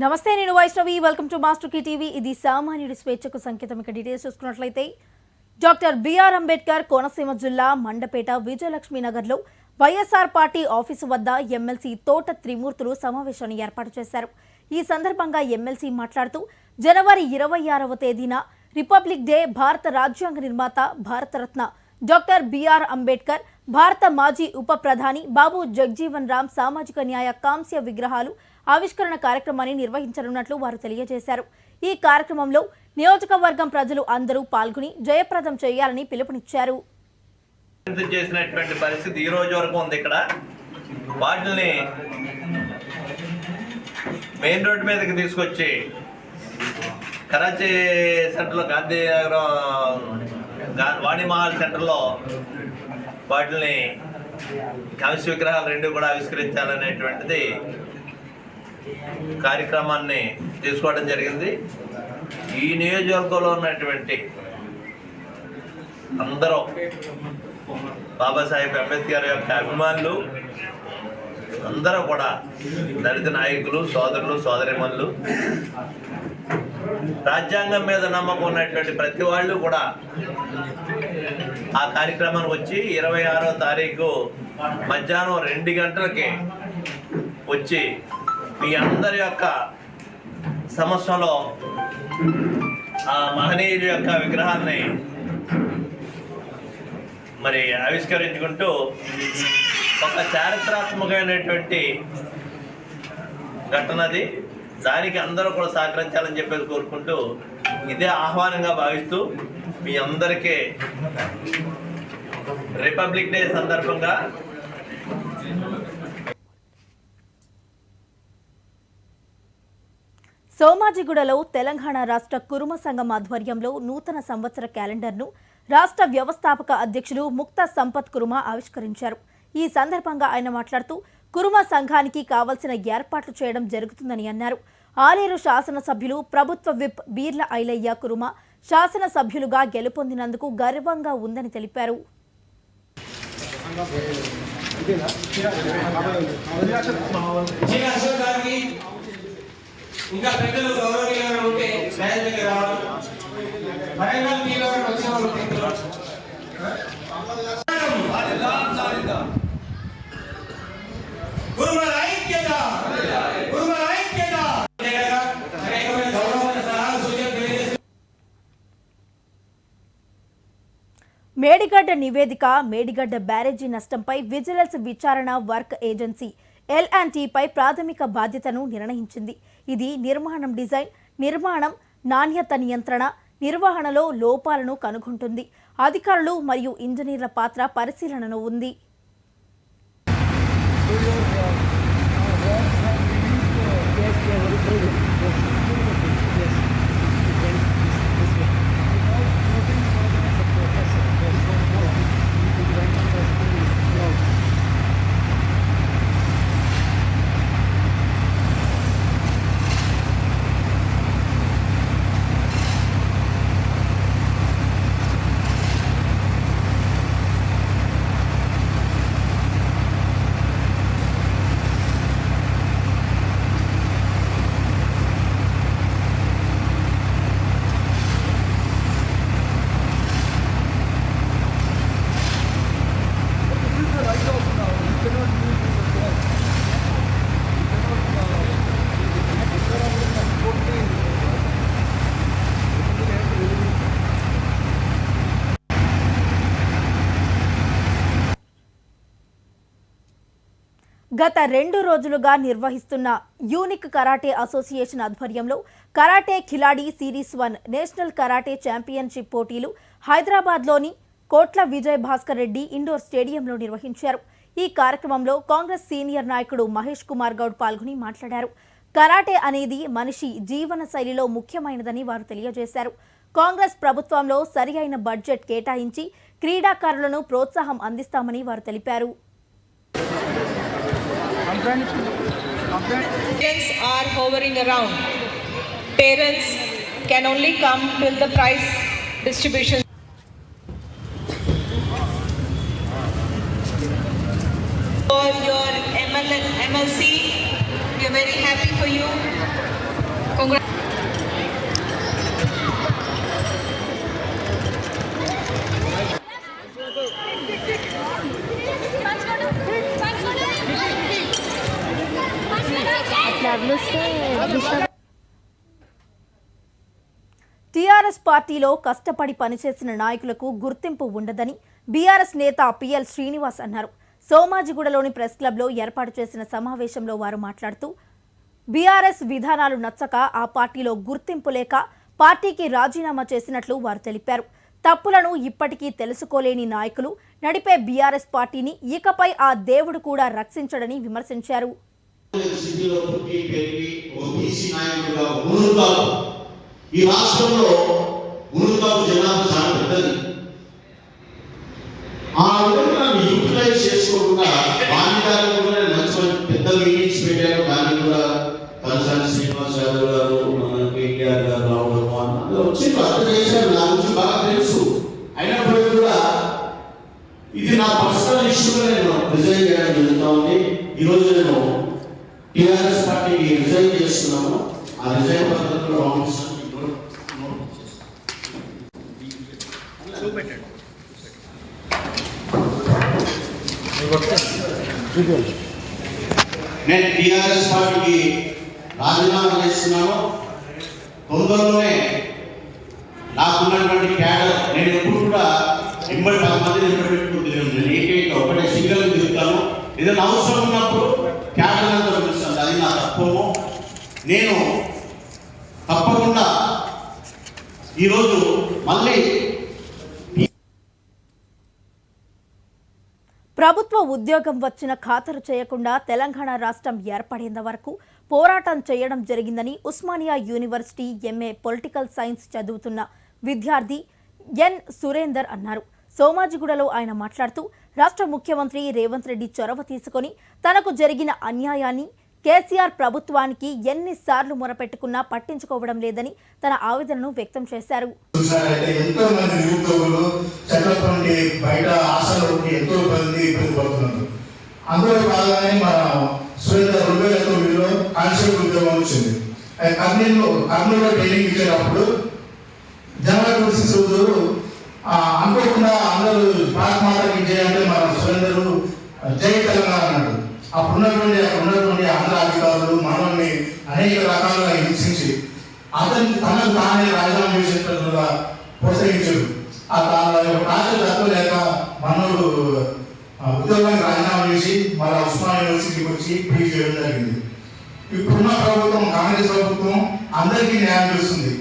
నమస్తే, నేను Vaishnavi. Welcome to master కి టీవీ. ఇది సామాన్యుడి స్వేచ్ఛకు సంకేతం. ఇక డీటెయిల్స్ చూసుకున్నట్లయితే డాక్టర్ బిఆర్ అంబేద్కర్ కోనసీమ జిల్లా మండపేట విజయలక్ష్మి నగర్లో వైఎస్ఆర్ పార్టీ ఆఫీసు వద్ద ఎమ్మెల్సీ తోట త్రిమూర్తులు సమావేశాన్ని ఏర్పాటు చేశారు. ఈ సందర్భంగా ఎమ్మెల్సీ మాట్లాడుతూ జనవరి 26వ తేదీన రిపబ్లిక్ డే, భారత రాజ్యాంగ నిర్మాత, భారతరత్న డాక్టర్ బిఆర్ అంబేద్కర్, భారత మాజీ ఉప ప్రధాని బాబు జగ్జీవన్ రామ్ సామాజిక న్యాయ కాంస్య విగ్రహాలు ఆవిష్కరణ కార్యక్రమాన్ని నిర్వహించనున్నట్లు వారు తెలియజేశారు. ఈ కార్యక్రమంలో నియోజకవర్గం ప్రజలు అందరూ పాల్గొని జయప్రదం చేయాలని పిలుపునిచ్చారు. చేసినటువంటి పరిస్థితి ఈ రోజు వరకు ఉంది. ఇక్కడ వాటిని మెయిన్ రోడ్ మీదకి తీసుకొచ్చి కరాచీ సెంటర్లో గాంధీ వాణిమహల్ సెంటర్లో వాటిని కాంస్య విగ్రహాలు రెండు కూడా ఆవిష్కరించాలనేటువంటిది కార్యక్రమాన్ని తీసుకోవడం జరిగింది. ఈ నియోజకవర్గంలో ఉన్నటువంటి అందరూ బాబాసాహెబ్ అంబేద్కర్ యొక్క అభిమానులు అందరూ కూడా దళిత నాయకులు, సోదరులు, సోదరిమణులు, రాజ్యాంగం మీద నమ్మకం ఉన్నటువంటి ప్రతి వాళ్ళు కూడా ఆ కార్యక్రమానికి వచ్చి 26వ తారీఖు మధ్యాహ్నం 2 గంటలకి వచ్చి మీ అందరి యొక్క సమస్యలో ఆ మహనీయుల యొక్క విగ్రహాన్ని మరి ఆవిష్కరించుకుంటూ ఒక చారిత్రాత్మకమైనటువంటి ఘటనది. దానికి అందరూ కూడా సహకరించాలని చెప్పేసి కోరుకుంటూ ఇదే ఆహ్వానంగా భావిస్తూ మీ అందరికీ రిపబ్లిక్ డే సందర్భంగా సోమాజిగూడలో తెలంగాణ రాష్ట్ర కురుమ సంఘం ఆధ్వర్యంలో నూతన సంవత్సర క్యాలెండర్ను రాష్ట్ర వ్యవస్థాపక అధ్యక్షులు ముక్తా సంపత్ కురుమ ఆవిష్కరించారు. ఈ సందర్భంగా ఆయన మాట్లాడుతూ కురుమ సంఘానికి కావలసిన ఏర్పాట్లు చేయడం జరుగుతుందని అన్నారు. ఆలేరు శాసనసభ్యులు ప్రభుత్వ విప్ బీర్ల ఐలయ్య కురుమ శాసనసభ్యులుగా గెలుపొందినందుకు గర్వంగా ఉందని తెలిపారు. ఇంకా పెద్దలు గౌరవనీయంగా ఉంటే స్టేజ్ రావాలి. వరంగల్ మీలో వచ్చిన గురువుల ఐక్యత, గురువుల ఐక్యత. మేడిగడ్డ నివేదిక. మేడిగడ్డ బ్యారేజీ నష్టంపై విజిలెన్స్ విచారణ వర్క్ ఏజెన్సీ L&Tపై ప్రాథమిక బాధ్యతను నిర్ణయించింది. ఇది నిర్మాణం, డిజైన్, నిర్మాణం, నాణ్యత నియంత్రణ, నిర్వహణలో లోపాలను కనుగొంటుంది. అధికారులు మరియు ఇంజనీర్ల పాత్ర పరిశీలనలో ఉంది. గత 2 రోజులుగా నిర్వహిస్తున్న యూనిక్ కరాటే అసోసియేషన్ ఆధ్వర్యంలో karate Khiladi series 1 national karate championship పోటీలు హైదరాబాద్లోని కోట్ల విజయ్ భాస్కర్ రెడ్డి ఇండోర్ స్టేడియంలో నిర్వహించారు. ఈ కార్యక్రమంలో కాంగ్రెస్ సీనియర్ నాయకుడు మహేష్ కుమార్ గౌడ్ పాల్గొని మాట్లాడారు. కరాటే అనేది మనిషి జీవన శైలిలో ముఖ్యమైనదని వారు తెలియజేశారు. కాంగ్రెస్ ప్రభుత్వంలో సరియైన బడ్జెట్ కేటాయించి క్రీడాకారులను ప్రోత్సాహం అందిస్తామని వారు తెలిపారు. Parents are hovering around. Parents can only come till the prize distribution. For your MLC, we are very happy for you. TRS పార్టీలో కష్టపడి పనిచేసిన నాయకులకు గుర్తింపు ఉండదని బీఆర్ఎస్ నేత పిఎల్ శ్రీనివాస్ అన్నారు. సోమాజిగూడలోని ప్రెస్ క్లబ్లో ఏర్పాటు చేసిన సమావేశంలో వారు మాట్లాడుతూ బీఆర్ఎస్ విధానాలు నచ్చక ఆ పార్టీలో గుర్తింపు లేక పార్టీకి రాజీనామా చేసినట్లు వారు తెలిపారు. తప్పులను ఇప్పటికీ తెలుసుకోలేని నాయకులు నడిపే బీఆర్ఎస్ పార్టీని ఇకపై ఆ దేవుడు కూడా రక్షించడని విమర్శించారు. ఈ రాష్ట్రంలో మునుగాపు జనాభా చాలా పెద్దది. ఆ విధంగా యూటిలైజ్ చేసుకోకుండా బాధ్యతలు కూడా మంచి పెద్ద మీటింగ్స్ పెట్టారు. దాన్ని కూడా తలసాని శ్రీనివాస్ యాదవ్ గారు, మన కేటీఆర్ గారు రావడం అందరూ వచ్చి అర్థం చేశారు. నా గురించి బాగా తెలుసు. అయినప్పటికీ కూడా ఇది నా పర్సనల్ ఇష్యూగా నేను రిజైన్ చేయడం జరుగుతూ ఉంది. ఈరోజు నేను టీఆర్ఎస్ పార్టీకి రిజైన్ చేస్తున్నాను. ఆ రిజైన్ పద్ధతిలో నేను టీఆర్ఎస్ పార్టీకి రాజీనామా చేస్తున్నాను. తొందరలోనే నాకున్నటువంటి క్యాడర్ నేను ఎప్పుడు కూడా 10 మంది పెట్టుకుంటున్నాను. నేను ఏకైక ఒకటే సింగిల్ తిరుగుతాను. ఏదైనా అవసరం ఉన్నప్పుడు క్యాడర్ అంతా పిలుస్తాను. అది నా తప్పము. నేను తప్పకుండా ఈరోజు మళ్ళీ ప్రభుత్వ ఉద్యోగం వచ్చిన ఖాతరు చేయకుండా తెలంగాణ రాష్ట్రం ఏర్పడేంత వరకు పోరాటం చేయడం జరిగిందని Osmania university MA political science చదువుతున్న విద్యార్థి ఎన్ సురేందర్ అన్నారు. సోమాజిగూడలో ఆయన మాట్లాడుతూ రాష్ట్ర ముఖ్యమంత్రి రేవంత్ రెడ్డి చొరవ తీసుకొని తనకు జరిగిన అన్యాయాన్ని కేసీఆర్ ప్రభుత్వానికి ఎన్నిసార్లు మొరపెట్టుకున్నా పట్టించుకోవడం లేదని తన ఆవేదనను వ్యక్తం చేశారు. ఎంతో మంది నిరుద్యోగులు చదువుకోండి బయట ఆశలు ఎంతో మంది ఇబ్బంది పడుతున్నారు. అందులో భాగంగానే మన సురేందర్ 2009లో కానిస్టేబుల్ ఉద్యోగం వచ్చింది. కర్నూలులో ట్రైనింగ్ ఇచ్చేటప్పుడు జనరల్ గురించి చూద్దరు అనుకోకుండా అందరూ భారత మాతకి చేయాలంటే మన సురేందర్ జై తెలంగాణ అన్నాడు. అక్కడ ఉన్నటువంటి ఆంధ్ర అధికారులు మనల్ని అనేక రకాలుగా హింసించి తనకు తానే రాజీనామా చేసేటట్టుగా ప్రోత్సహించారు. ఆ రాజ్యం తప్పలేక మనోడు ఉద్యోగానికి రాజీనామా చేసి మళ్ళీ ఉస్మానియా యూనివర్సిటీకి వచ్చి పీజీ చేయడం జరిగింది. ఇప్పుడున్న ప్రభుత్వం కాంగ్రెస్ ప్రభుత్వం అందరికీ న్యాయం చేస్తుంది.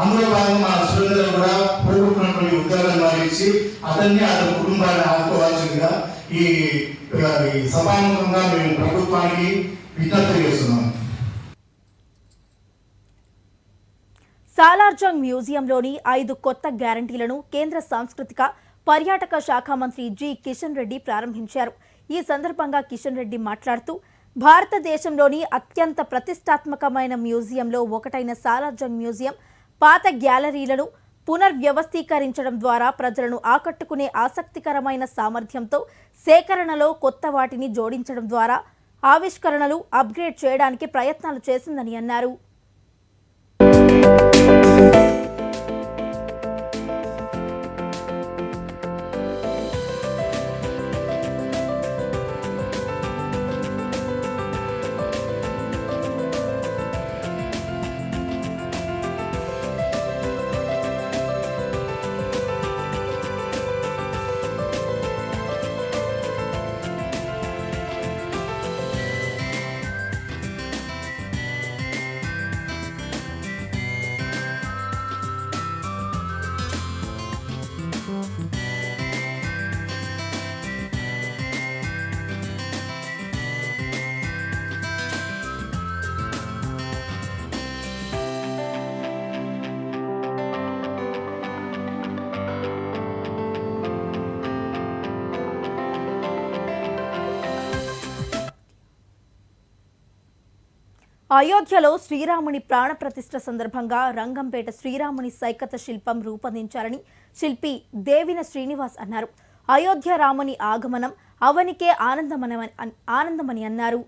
అందులో భాగంగా మన సురేందర్ కూడా పోగొట్టుకున్నటువంటి ఉద్యోగాలు ఇచ్చి అతన్ని అతని కుటుంబాన్ని ఆదుకోవాల్సిందిగా ఈ సభాముఖంగా మేము ప్రభుత్వానికి విజ్ఞప్తి చేస్తున్నాం. సాలార్జంగ్ మ్యూజియంలోని 5 కొత్త గ్యారంటీలను కేంద్ర సాంస్కృతిక పర్యాటక శాఖ మంత్రి జి కిషన్ రెడ్డి ప్రారంభించారు. ఈ సందర్భంగా కిషన్ రెడ్డి మాట్లాడుతూ భారతదేశంలోని అత్యంత ప్రతిష్టాత్మకమైన మ్యూజియంలో ఒకటైన సాలార్జంగ్ మ్యూజియం పాత గ్యాలరీలను పునర్వ్యవస్థీకరించడం ద్వారా ప్రజలను ఆకట్టుకునే ఆసక్తికరమైన సామర్థ్యంతో సేకరణలో కొత్త వాటిని జోడించడం ద్వారా ఆవిష్కరణలు అప్గ్రేడ్ చేయడానికి ప్రయత్నాలు చేసిందని అన్నారు. అయోధ్యలో శ్రీరాముని ప్రాణప్రతిష్ఠ సందర్భంగా రంగంపేట శ్రీరాముని సైకత శిల్పం రూపొందించారని శిల్పి దేవిన శ్రీనివాస్ అన్నారు. అయోధ్య రాముని ఆగమనం అవనికే ఆనందమని అన్నారు.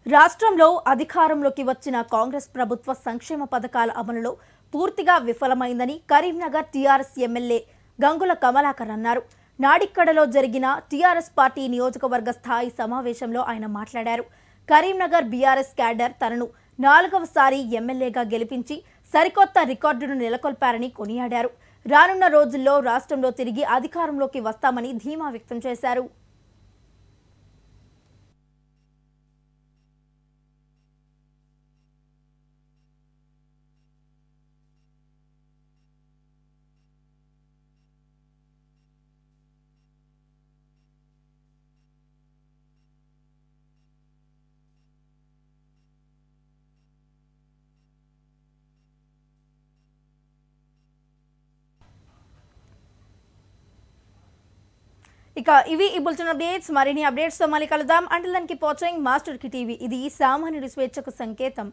రాష్ట్రంలో అధికారంలోకి వచ్చిన కాంగ్రెస్ ప్రభుత్వ సంక్షేమ పథకాల అమలులో పూర్తిగా విఫలమైందని కరీంనగర్ టీఆర్ఎస్ ఎమ్మెల్యే గంగుల కమలాకర్ అన్నారు. నాడిక్కడలో జరిగిన టీఆర్ఎస్ పార్టీ నియోజకవర్గ స్థాయి సమావేశంలో ఆయన మాట్లాడారు. కరీంనగర్ బీఆర్ఎస్ క్యాడర్ తనను 4వసారి ఎమ్మెల్యేగా గెలిపించి సరికొత్త రికార్డును నెలకొల్పారని కొనియాడారు. రానున్న రోజుల్లో రాష్ట్రంలో తిరిగి అధికారంలోకి వస్తామని ధీమా వ్యక్తం చేశారు. ఇక ఇవి ఈ బులెటిన్ అప్డేట్స్. మరిన్ని అప్డేట్స్తో మళ్ళీ కలుద్దాం. Until then keep watching master కి టీవీ. ఇది సామాన్యుడి స్వేచ్ఛకు సంకేతం.